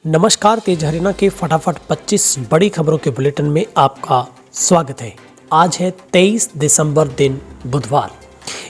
नमस्कार, तेज हरियाणा के फटाफट 25 बड़ी खबरों के बुलेटिन में आपका स्वागत है। आज है 23 दिसंबर दिन बुधवार।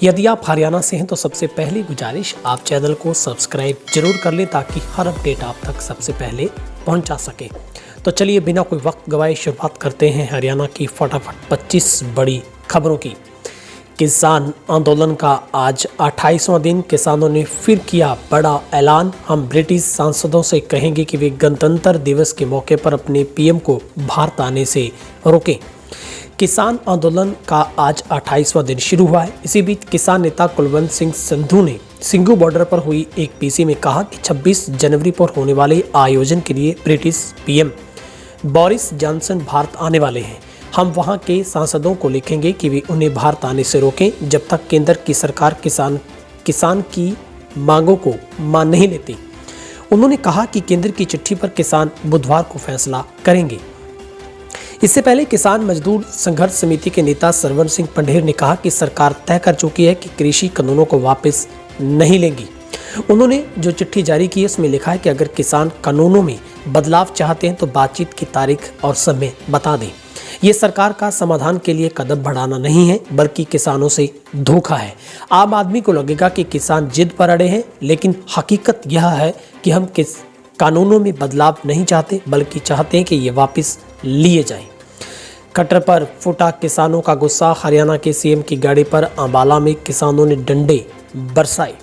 यदि आप हरियाणा से हैं तो सबसे पहली गुजारिश, आप चैनल को सब्सक्राइब जरूर कर लें ताकि हर अपडेट आप तक सबसे पहले पहुंचा सके। तो चलिए बिना कोई वक्त गवाए शुरुआत करते हैं हरियाणा की फटाफट 25 बड़ी खबरों की। किसान आंदोलन का आज 28वां दिन। किसानों ने फिर किया बड़ा ऐलान। हम ब्रिटिश सांसदों से कहेंगे कि वे गणतंत्र दिवस के मौके पर अपने पीएम को भारत आने से रोकें। किसान आंदोलन का आज 28वां दिन शुरू हुआ है। इसी बीच किसान नेता कुलवंत सिंह संधू ने सिंघू बॉर्डर पर हुई एक पीसी में कहा कि 26 जनवरी पर होने वाले आयोजन के लिए British PM Boris Johnson Bharat आने वाले हैं। हम वहां के सांसदों को लिखेंगे कि वे उन्हें भारत आने से रोकें जब तक केंद्र की सरकार किसान की मांगों को मान नहीं लेती। उन्होंने कहा कि केंद्र की चिट्ठी पर किसान बुधवार को फैसला करेंगे। इससे पहले किसान मजदूर संघर्ष समिति के नेता सरवण सिंह पंढेर ने कहा कि सरकार तय कर चुकी है कि कृषि कानूनों को वापस नहीं लेंगी। उन्होंने जो चिट्ठी जारी की है उसमें लिखा है कि अगर किसान कानूनों में बदलाव चाहते हैं तो बातचीत की तारीख और समय बता दें। ये सरकार का समाधान के लिए कदम बढ़ाना नहीं है बल्कि किसानों से धोखा है। आम आदमी को लगेगा कि किसान जिद पर अड़े हैं, लेकिन हकीकत यह है कि हम किस कानूनों में बदलाव नहीं चाहते बल्कि चाहते हैं कि ये वापस लिए जाएं। खट्टर पर फूटा किसानों का गुस्सा। हरियाणा के सीएम की गाड़ी पर अंबाला में किसानों ने डंडे बरसाए।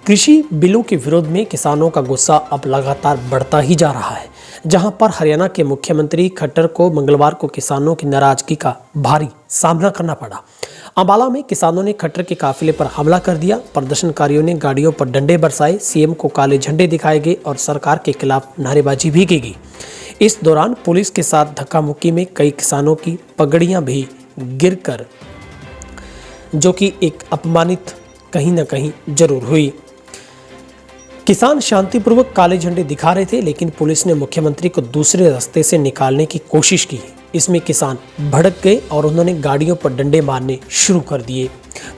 कृषि बिलों के विरोध में किसानों का गुस्सा अब लगातार बढ़ता ही जा रहा है। जहां पर हरियाणा के मुख्यमंत्री खट्टर को मंगलवार को किसानों की नाराजगी का भारी सामना करना पड़ा। अंबाला में किसानों ने खट्टर के काफिले पर हमला कर दिया। प्रदर्शनकारियों ने गाड़ियों पर डंडे बरसाए, सीएम को काले झंडे दिखाए गए और सरकार के खिलाफ नारेबाजी भी की गई। इस दौरान पुलिस के साथ धक्का मुक्की में कई किसानों की पगड़ियां भी गिरकर, जो कि एक अपमानित कहीं न कहीं जरूर हुई। किसान शांतिपूर्वक काले झंडे दिखा रहे थे, लेकिन पुलिस ने मुख्यमंत्री को दूसरे रास्ते से निकालने की कोशिश की। इसमें किसान भड़क गए और उन्होंने गाड़ियों पर डंडे मारने शुरू कर दिए।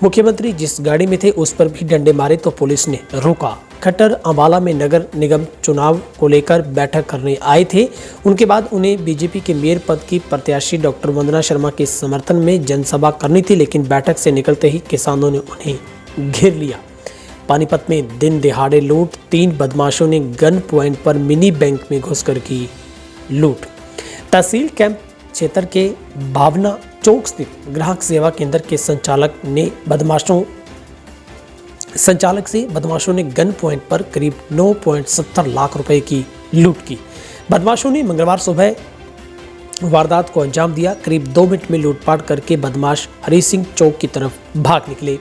मुख्यमंत्री जिस गाड़ी में थे उस पर भी डंडे मारे तो पुलिस ने रोका। खट्टर अंबाला में नगर निगम चुनाव को लेकर बैठक करने आए थे। उनके बाद उन्हें बीजेपी के मेयर पद की प्रत्याशी डॉक्टर वंदना शर्मा के समर्थन में जनसभा करनी थी, लेकिन बैठक से निकलते ही किसानों ने उन्हें घेर लिया। पानीपत में दिन दिहाड़े लूट। 3 बदमाशों ने गन पॉइंट पर मिनी बैंक में घुसकर की लूट। तहसील कैंप क्षेत्र के भावना चौक स्थित ग्राहक सेवा केंद्र के संचालक से बदमाशों ने गन पॉइंट पर करीब 9.70 लाख रुपए की लूट की। बदमाशों ने मंगलवार सुबह वारदात को अंजाम दिया। करीब 2 मिनट में लूटपाट करके बदमाश हरी सिंह चौक की तरफ भाग निकले।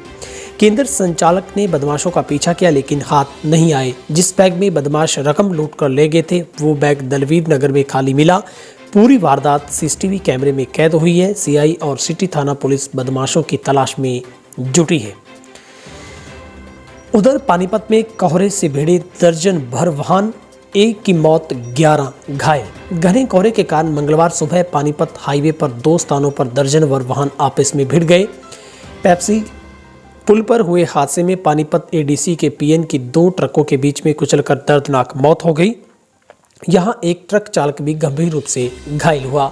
केंद्र संचालक ने बदमाशों का पीछा किया लेकिन हाथ नहीं आए। जिस बैग में बदमाश रकम लूट कर ले गए थे वो बैग दलवीर नगर में खाली मिला। पूरी वारदात सीसीटीवी कैमरे में कैद हुई है। सीआई और सिटी थाना पुलिस बदमाशों की तलाश में जुटी है। उधर पानीपत में कोहरे से भिड़े दर्जन भर वाहन, एक की मौत 11 घायल। घने कोहरे के कारण मंगलवार सुबह पानीपत हाईवे पर 2 स्थानों पर दर्जन भर वाहन आपस में भिड़ गए। पेप्सी पुल पर हुए हादसे में पानीपत एडीसी के पीएन की 2 ट्रकों के बीच में कुचलकर दर्दनाक मौत हो गई। यहां एक ट्रक चालक भी गंभीर रूप से घायल हुआ।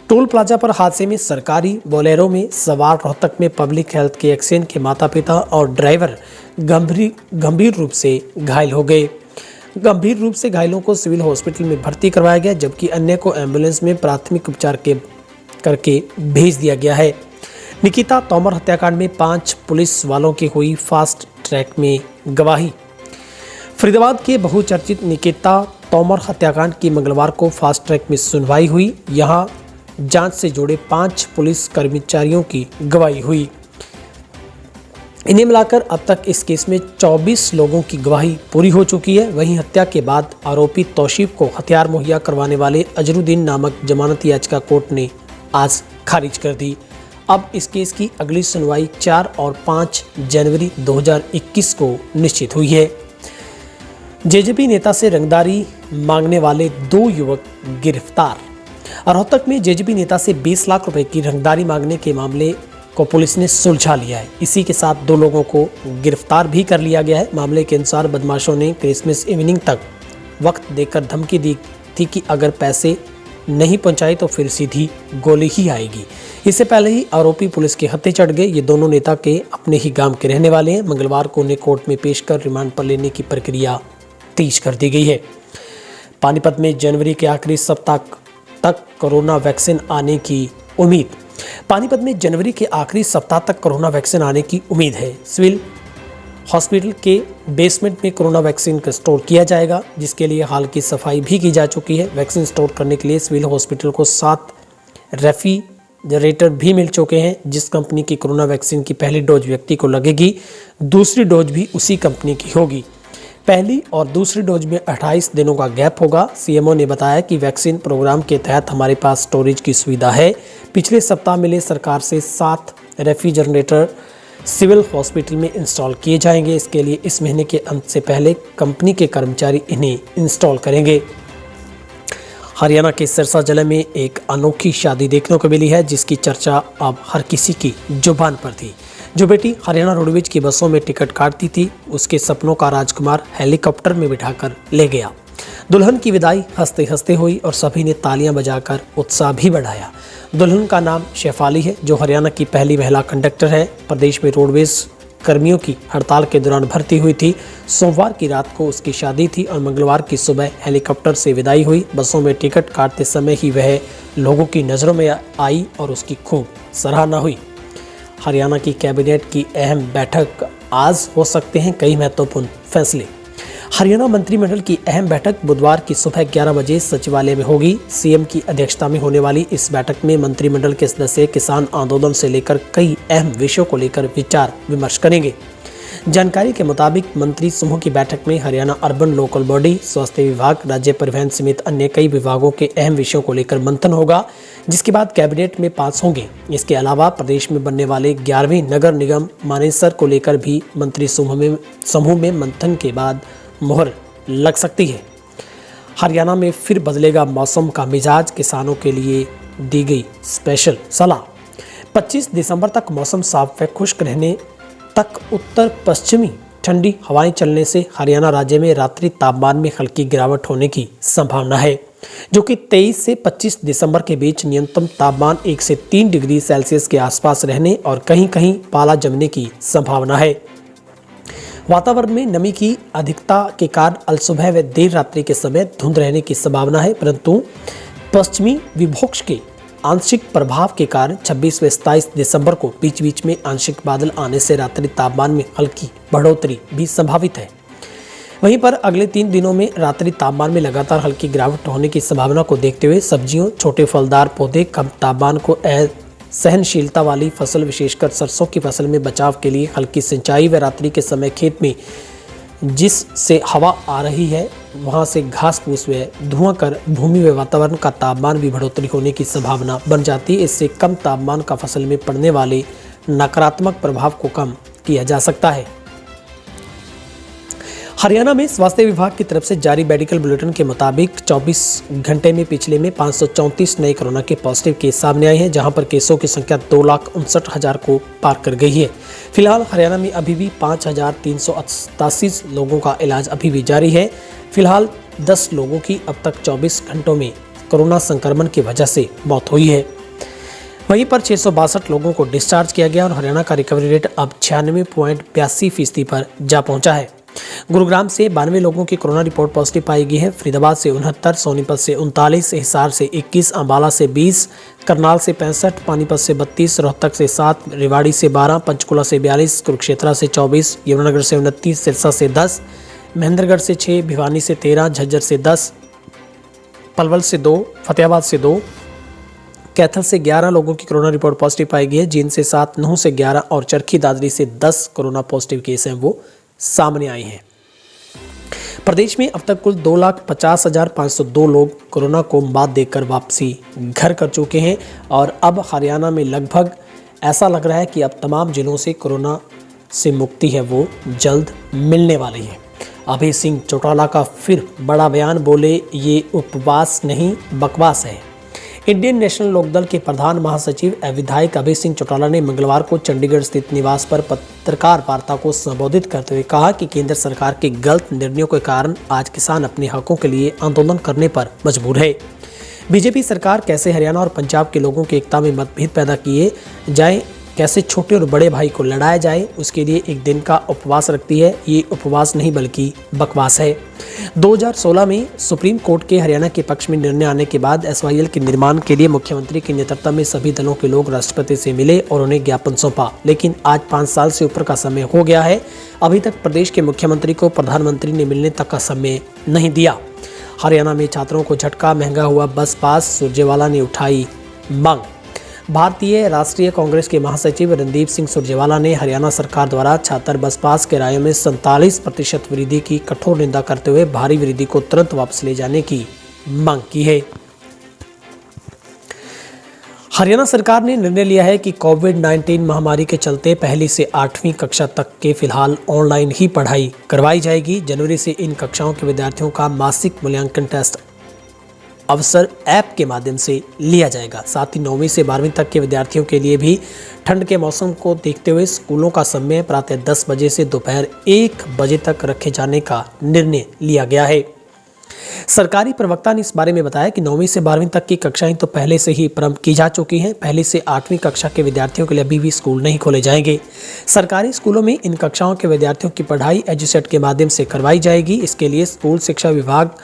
टोल प्लाजा पर हादसे में सरकारी बोलेरो में सवार रोहतक में पब्लिक हेल्थ के एक्सचेंज के माता-पिता और ड्राइवर गंभीर रूप से घायल हो गए। गंभीर रूप से घायलों को सिविल हॉस्पिटल में भर्ती करवाया गया, जबकि अन्य को एम्बुलेंस में प्राथमिक उपचार करके भेज दिया गया है। निकिता तोमर हत्याकांड में 5 पुलिस वालों की हुई फास्ट ट्रैक में गवाही। फरीदाबाद के बहुचर्चित निकिता तोमर हत्याकांड की मंगलवार को फास्ट ट्रैक में सुनवाई हुई। यहां जांच से जुड़े 5 पुलिस कर्मचारियों की गवाही हुई। इन्हें मिलाकर अब तक इस केस में 24 लोगों की गवाही पूरी हो चुकी है। वहीं हत्या के बाद आरोपी तौसीफ को हथियार मुहैया करवाने वाले अजरुद्दीन नामक जमानत याचिका कोर्ट ने आज खारिज कर दी। अब इस केस की अगली सुनवाई 4 और 5 जनवरी 2021 को निश्चित हुई है। जेजेपी नेता से रंगदारी मांगने वाले 2 युवक गिरफ्तार। रोहतक में जेजेपी नेता से 20 लाख रुपए की रंगदारी मांगने के मामले को पुलिस ने सुलझा लिया है। इसी के साथ 2 लोगों को गिरफ्तार भी कर लिया गया है। मामले के अनुसार बदमाशों ने क्रिसमस इवनिंग तक वक्त देकर धमकी दी थी कि अगर पैसे नहीं पहुंचाए तो फिर सीधी गोली ही आएगी। इससे पहले ही आरोपी पुलिस के हत्थे चढ़ गए। ये दोनों नेता के अपने ही गांव के रहने वाले हैं। मंगलवार को उन्हें कोर्ट में पेश कर रिमांड पर लेने की प्रक्रिया तेज कर दी गई है। पानीपत में जनवरी के आखिरी सप्ताह तक कोरोना वैक्सीन आने की उम्मीद। पानीपत में जनवरी के आखिरी सप्ताह तक कोरोना वैक्सीन आने की उम्मीद है। सिविल हॉस्पिटल के बेसमेंट में कोरोना वैक्सीन का स्टोर किया जाएगा, जिसके लिए हाल की सफाई भी की जा चुकी है। वैक्सीन स्टोर करने के लिए सिविल हॉस्पिटल को 7 रेफ्रिजरेटर भी मिल चुके हैं। जिस कंपनी की कोरोना वैक्सीन की पहली डोज व्यक्ति को लगेगी, दूसरी डोज भी उसी कंपनी की होगी। पहली और दूसरी डोज में 28 दिनों का गैप होगा। सीएमओ ने बताया कि वैक्सीन प्रोग्राम के तहत हमारे पास स्टोरेज की सुविधा है। पिछले सप्ताह मिले सरकार से 7 रेफ्रिजरेटर सिविल हॉस्पिटल में इंस्टॉल किए जाएंगे। इसके लिए इस महीने के अंत से पहले कंपनी के कर्मचारी इन्हें इंस्टॉल करेंगे। हरियाणा के सिरसा जिले में एक अनोखी शादी देखने को मिली है, जिसकी चर्चा अब हर किसी की जुबान पर थी। जो बेटी हरियाणा रोडवेज की बसों में टिकट काटती थी, उसके सपनों का राजकुमार हेलीकॉप्टर में बिठाकर ले गया। दुल्हन की विदाई हंसते हंसते हुई और सभी ने तालियां बजाकर उत्साह भी बढ़ाया। दुल्हन का नाम शेफाली है, जो हरियाणा की पहली महिला कंडक्टर है। प्रदेश में रोडवेज कर्मियों की हड़ताल के दौरान भर्ती हुई थी। सोमवार की रात को उसकी शादी थी और मंगलवार की सुबह हेलीकॉप्टर से विदाई हुई। बसों में टिकट काटते समय ही वह लोगों की नज़रों में आई और उसकी खूब सराहना हुई। हरियाणा की कैबिनेट की अहम बैठक। आज हो सकते हैं कई महत्वपूर्ण फैसले। हरियाणा मंत्रिमंडल की अहम बैठक बुधवार की सुबह 11 बजे सचिवालय में होगी। सीएम की अध्यक्षता में होने वाली इस बैठक में मंत्रिमंडल के सदस्य किसान आंदोलन से लेकर कई अहम विषयों को लेकर विचार विमर्श करेंगे। जानकारी के मुताबिक मंत्री समूह की बैठक में हरियाणा अर्बन लोकल बॉडी, स्वास्थ्य विभाग, राज्य परिवहन समेत अन्य कई विभागों के अहम विषयों को लेकर मंथन होगा, जिसके बाद कैबिनेट में पास होंगे। इसके अलावा प्रदेश में बनने वाले 11वें नगर निगम मानेसर को लेकर भी मंत्री समूह में मंथन के बाद मोहर लग सकती है। हरियाणा में फिर बदलेगा मौसम का मिजाज, किसानों के लिए दी गई स्पेशल सलाह। 25 दिसंबर तक मौसम साफ व खुश्क रहने तक उत्तर पश्चिमी ठंडी हवाएं चलने से हरियाणा राज्य में रात्रि तापमान में हल्की गिरावट होने की संभावना है, जो कि 23 से 25 दिसंबर के बीच न्यूनतम तापमान 1 से 3 डिग्री सेल्सियस के आसपास रहने और कहीं कहीं पाला जमने की संभावना है। वातावरण में नमी की अधिकता के कारण अलसुबह व देर रात्रि के समय धुंध रहने की संभावना है, परंतु पश्चिमी विक्षोभ के आंशिक प्रभाव के कारण 26 व 27 दिसंबर को बीच बीच में आंशिक बादल आने से रात्रि तापमान में हल्की बढ़ोतरी भी संभावित है। वहीं पर अगले 3 दिनों में रात्रि तापमान में लगातार हल्की गिरावट होने की संभावना को देखते हुए सब्जियों, छोटे फलदार पौधे, कम तापमान को सहनशीलता वाली फसल, विशेषकर सरसों की फसल में बचाव के लिए हल्की सिंचाई व रात्रि के समय खेत में जिस से हवा आ रही है वहां से घास फूस व धुआं कर भूमि व वातावरण का तापमान भी बढ़ोतरी होने की संभावना बन जाती है। इससे कम तापमान का फसल में पड़ने वाले नकारात्मक प्रभाव को कम किया जा सकता है। हरियाणा में स्वास्थ्य विभाग की तरफ से जारी मेडिकल बुलेटिन के मुताबिक 24 घंटे में पिछले में 534 नए कोरोना के पॉजिटिव केस सामने आए हैं, जहां पर केसों की संख्या 2,59,000 को पार कर गई है। फिलहाल हरियाणा में अभी भी 5,388 लोगों का इलाज अभी भी जारी है। फिलहाल 10 लोगों की अब तक 24 घंटों में कोरोना संक्रमण की वजह से मौत हुई है। वहीं पर 662 लोगों को डिस्चार्ज किया गया और हरियाणा का रिकवरी रेट अब 96.82% पर जा पहुंचा है। गुरुग्राम से 92 लोगों की कोरोना रिपोर्ट पॉजिटिव पाई गई है। फरीदाबाद से 69, सोनीपत से 39, हिसार से 21, अंबाला से 20, करनाल से 65, पानीपत से 32, रोहतक से 7, रेवाड़ी से 12, पंचकुला से 42, कुरुक्षेत्र से 24, यमुनानगर से 29, सिरसा से 10, महेंद्रगढ़ से 6, भिवानी से 13, झज्जर से 10, पलवल से 2, फतेहाबाद से 2, कैथल से 11 लोगों की कोरोना रिपोर्ट पॉजिटिव पाई गई है। जींद से 7, नूंह से 11 और चरखी दादरी से 10 कोरोना पॉजिटिव केस हैं वो सामने आए हैं। प्रदेश में अब तक कुल 2,50,502 लोग कोरोना को मात देकर वापसी घर कर चुके हैं और अब हरियाणा में लगभग ऐसा लग रहा है कि अब तमाम जिलों से कोरोना से मुक्ति है वो जल्द मिलने वाली है। अभय सिंह चौटाला का फिर बड़ा बयान, बोले ये उपवास नहीं बकवास है। इंडियन नेशनल लोकदल के प्रधान महासचिव एवं विधायक अभय सिंह चौटाला ने मंगलवार को चंडीगढ़ स्थित निवास पर पत्रकार वार्ता को संबोधित करते हुए कहा कि केंद्र सरकार के गलत निर्णयों के कारण आज किसान अपने हकों के लिए आंदोलन करने पर मजबूर है। बीजेपी सरकार कैसे हरियाणा और पंजाब के लोगों की एकता में मतभेद पैदा किए जाए, कैसे छोटे और बड़े भाई को लड़ाया जाए, उसके लिए एक दिन का उपवास रखती है। ये उपवास नहीं बल्कि बकवास है। 2016 में सुप्रीम कोर्ट के हरियाणा के पक्ष में निर्णय आने के बाद SYL के निर्माण के लिए मुख्यमंत्री के नेतृत्व में सभी दलों के लोग राष्ट्रपति से मिले और उन्हें ज्ञापन सौंपा, लेकिन आज 5 साल से ऊपर का समय हो गया है, अभी तक प्रदेश के मुख्यमंत्री को प्रधानमंत्री ने मिलने तक का समय नहीं दिया। हरियाणा में छात्रों को झटका, महंगा हुआ बस पास, सुरजेवाला ने उठाई मांग। भारतीय राष्ट्रीय कांग्रेस के महासचिव रणदीप सिंह सुरजेवाला ने हरियाणा सरकार द्वारा छात्र बस पास किराए में 47% वृद्धि की कठोर निंदा करते हुए भारी वृद्धि को तुरंत वापस ले जाने की मांग की है। हरियाणा सरकार ने निर्णय लिया है कि कोविड-19 महामारी के चलते पहली से 8वीं कक्षा तक के फिलहाल ऑनलाइन ही पढ़ाई करवाई जाएगी। जनवरी से इन कक्षाओं के विद्यार्थियों का मासिक मूल्यांकन टेस्ट अवसर ऐप के माध्यम से लिया जाएगा। साथ ही 9वीं से 12वीं तक के विद्यार्थियों के लिए भी ठंड के मौसम को देखते हुए स्कूलों का समय प्रातः 10 बजे से दोपहर 1 बजे तक रखे जाने का निर्णय लिया गया है। सरकारी प्रवक्ता ने इस बारे में बताया कि 9वीं से 12वीं तक की कक्षाएं तो पहले से ही प्रारंभ की जा चुकी हैं। पहली से 8वीं कक्षा के विद्यार्थियों के लिए अभी भी स्कूल नहीं खोले जाएंगे। सरकारी स्कूलों में इन कक्षाओं के विद्यार्थियों की पढ़ाई एजुसेट के माध्यम से करवाई जाएगी। इसके लिए स्कूल शिक्षा विभाग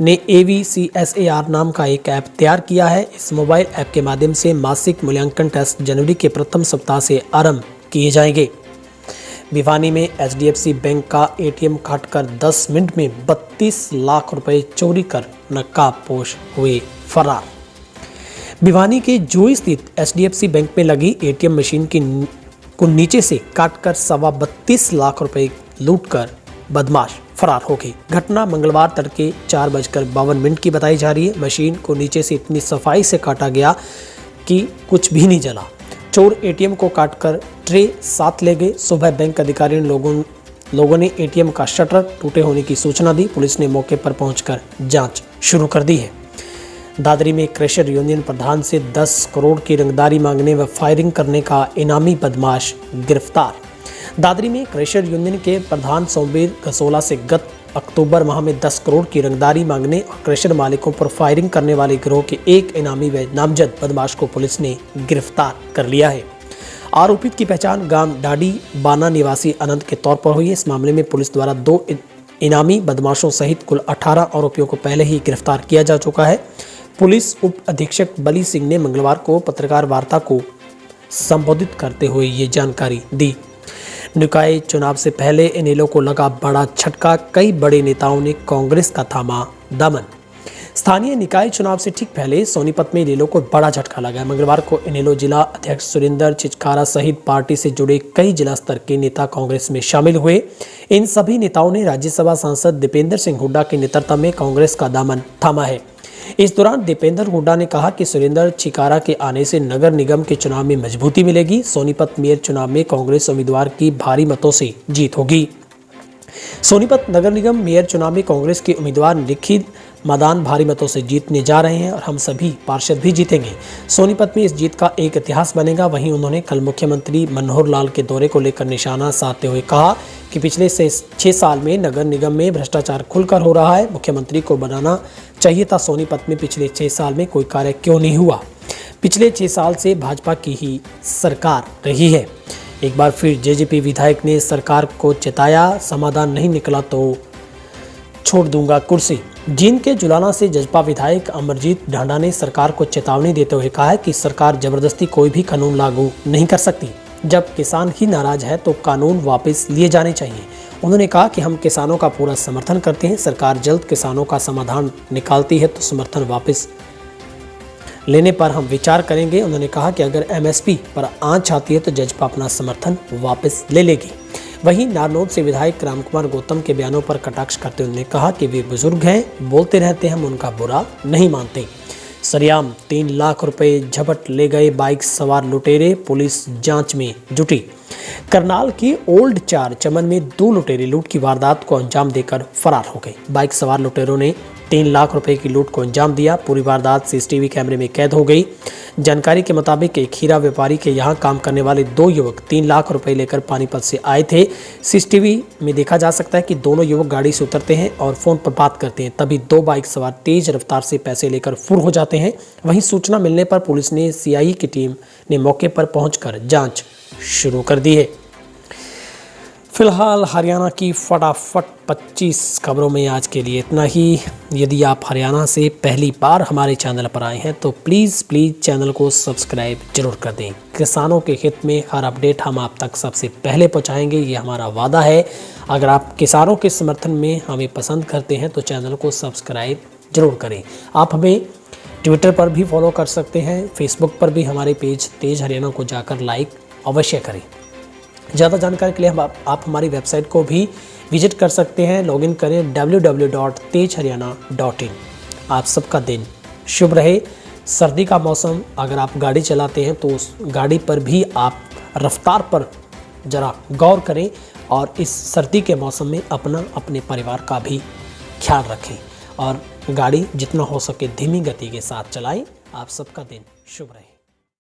ने AVCSAR नाम का एक ऐप तैयार किया है। इस मोबाइल ऐप के माध्यम से मासिक मूल्यांकन टेस्ट जनवरी के प्रथम सप्ताह से आरंभ किए जाएंगे। भिवानी में HDFC बैंक का ATM काटकर 10 मिनट में 32 लाख रुपए चोरी कर नकाबपोश हुए फरार। भिवानी के जोई स्थित HDFC बैंक में लगी ATM मशीन को नीचे से काटकर 32 लाख रुपए लूटकर बदमाश फरार हो गई। घटना मंगलवार तड़के 4:52 की बताई जा रही है। मशीन को नीचे से इतनी सफाई से काटा गया कि कुछ भी नहीं जला। चोर ATM को काटकर ट्रे साथ ले गए। सुबह बैंक अधिकारियों लोगों ने ATM का शटर टूटे होने की सूचना दी। पुलिस ने मौके पर पहुंचकर जांच शुरू कर दी है। दादरी में क्रेशर यूनियन प्रधान से 10 करोड़ की रंगदारी मांगने व फायरिंग करने का इनामी बदमाश गिरफ्तार। दादरी में क्रेशर यूनियन के प्रधान सोमवीर गसोला से गत अक्टूबर माह में 10 करोड़ की रंगदारी मांगने और क्रेशर मालिकों पर फायरिंग करने वाले गिरोह के एक इनामी व नामजद बदमाश को पुलिस ने गिरफ्तार कर लिया है। आरोपित की पहचान गांव डाडी बाना निवासी अनंत के तौर पर हुई है। इस मामले में पुलिस द्वारा 2 इनामी बदमाशों सहित कुल 18 आरोपियों को पहले ही गिरफ्तार किया जा चुका है। पुलिस उप अधीक्षक बली सिंह ने मंगलवार को पत्रकार वार्ता को संबोधित करते हुए ये जानकारी दी। निकाय चुनाव से पहले इनेलो को लगा बड़ा झटका, कई बड़े नेताओं ने कांग्रेस का थामा दामन। स्थानीय निकाय चुनाव से ठीक पहले सोनीपत में इनेलो को बड़ा झटका लगा। मंगलवार को इनेलो जिला अध्यक्ष सुरेंद्र चिचकारा सहित पार्टी से जुड़े कई जिला स्तर के नेता कांग्रेस में शामिल हुए। इन सभी नेताओं ने राज्यसभा सांसद दीपेंद्र सिंह हुड्डा के नेतृत्व में कांग्रेस का दामन थामा है। इस दौरान दीपेंद्र हुड्डा ने कहा कि सुरेंद्र चिकारा के आने से नगर निगम के चुनाव में मजबूती मिलेगी। सोनीपत मेयर चुनाव में कांग्रेस उम्मीदवार की भारी मतों से जीत होगी। सोनीपत नगर निगम मेयर चुनाव में कांग्रेस के उम्मीदवार निखिल मदान भारी मतों से जीतने जा रहे हैं और हम सभी पार्षद भी जीतेंगे। सोनीपत में इस जीत का एक इतिहास बनेगा। वहीं उन्होंने कल मुख्यमंत्री मनोहर लाल के दौरे को लेकर निशाना साधते हुए कहा कि पिछले 6 साल में नगर निगम में भ्रष्टाचार खुलकर हो रहा है। मुख्यमंत्री को बनाना चाहिए था सोनीपत में पिछले 6 साल में कोई कार्य क्यों नहीं हुआ। पिछले 6 साल से भाजपा की ही सरकार रही है। एक बार फिर जेजेपी विधायक ने सरकार को चेताया, समाधान नहीं निकला तो छोड़ दूंगा कुर्सी। जींद के जुलाना से जजपा विधायक अमरजीत ढांडा ने सरकार को चेतावनी देते हुए कहा है कि सरकार जबरदस्ती कोई भी कानून लागू नहीं कर सकती। जब किसान ही नाराज है तो कानून वापस लिए जाने चाहिए। उन्होंने कहा कि हम किसानों का पूरा समर्थन करते हैं। सरकार जल्द किसानों का समाधान निकालती है तो समर्थन वापस लेने पर हम विचार करेंगे। उन्होंने कहा कि अगर MSP पर आंच आती है तो जजपा अपना समर्थन वापस ले लेगी। वहीं नारनौल से विधायक रामकुमार गौतम के बयानों पर कटाक्ष करते हुए उन्होंने कहा कि वे बुजुर्ग हैं, बोलते रहते हैं, हम उनका बुरा नहीं मानते। सरियाम 3 लाख रुपए झपट ले गए बाइक सवार लुटेरे, पुलिस जांच में जुटी। करनाल की ओल्ड 4 चमन में 2 लुटेरे लूट की वारदात को अंजाम देकर फरार हो गए। बाइक सवार लुटेरों ने 3 लाख रुपए की लूट को अंजाम दिया। पूरी वारदात सीसीटीवी कैमरे में कैद हो गई। जानकारी के मुताबिक एक हीरा व्यापारी के यहाँ काम करने वाले 2 युवक 3 लाख रुपए लेकर पानीपत से आए थे। सीसीटीवी में देखा जा सकता है कि दोनों युवक गाड़ी से उतरते हैं और फोन पर बात करते हैं। तभी 2 बाइक सवार तेज रफ्तार से पैसे लेकर फुर हो जाते हैं। वहीं सूचना मिलने पर पुलिस ने सीआई की टीम ने मौके पर पहुंचकर जांच शुरू कर दी है। फिलहाल हरियाणा की फटाफट 25 खबरों में आज के लिए इतना ही। यदि आप हरियाणा से पहली बार हमारे चैनल पर आए हैं तो प्लीज़ चैनल को सब्सक्राइब जरूर कर दें। किसानों के हित में हर अपडेट हम आप तक सबसे पहले पहुंचाएंगे, ये हमारा वादा है। अगर आप किसानों के समर्थन में हमें पसंद करते हैं तो चैनल को सब्सक्राइब जरूर करें। आप हमें ट्विटर पर भी फॉलो कर सकते हैं, फेसबुक पर भी हमारे पेज तेज हरियाणा को जाकर लाइक अवश्य करें। ज़्यादा जानकारी के लिए आप हमारी वेबसाइट को भी विजिट कर सकते हैं। लॉगिन करें www.tejharyana.in। आप सबका दिन शुभ रहे। सर्दी का मौसम, अगर आप गाड़ी चलाते हैं तो उस गाड़ी पर भी आप रफ्तार पर ज़रा गौर करें और इस सर्दी के मौसम में अपने परिवार का भी ख्याल रखें और गाड़ी जितना हो सके धीमी गति के साथ चलाएं। आप सबका दिन शुभ रहे।